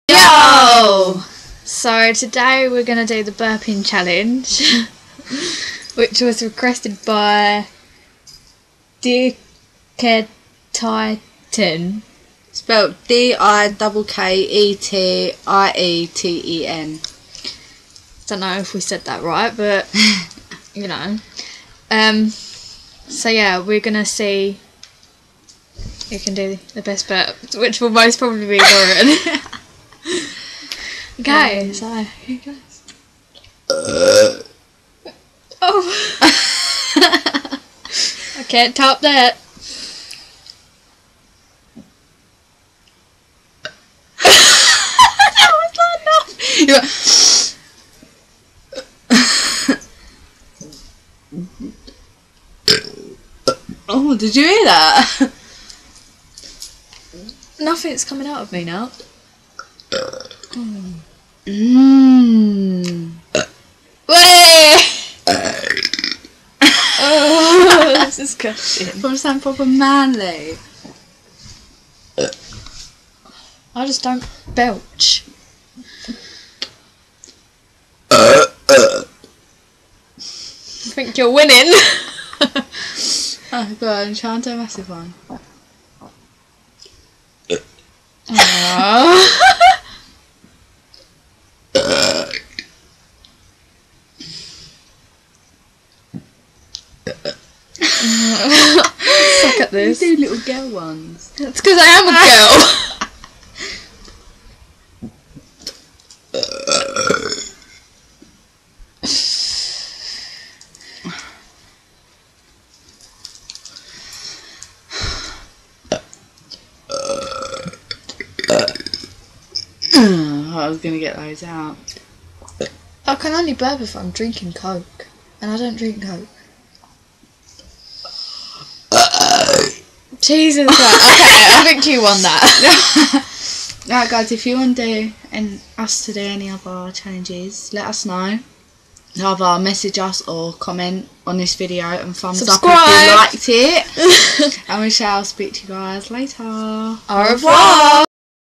Yo! So today we're going to do the burping challenge, which was requested by dikkieten. Spelled Dikkieten. Don't know if we said that right, but you know. So yeah, we're going to see who can do the best burp, which will most probably be Lauren. Okay, so here goes. Oh. I can't top that. That was not enough. You went oh, did you hear that? Nothing's coming out of me now. Wait! Oh, this is disgusting. I'm sound proper manly. I just don't belch. I think you're winning. Oh god, I'm trying to do a massive one. Suck at this. You do little girl ones. That's because I am a girl. I was gonna get those out. I can only burp if I'm drinking Coke, and I don't drink Coke. Jesus Christ. Okay, I think you won that. Right guys, if you want to do us to do any other challenges, let us know. Either message us or comment on this video and thumbs Subscribe. up if you liked it. And we shall speak to you guys later. Au revoir.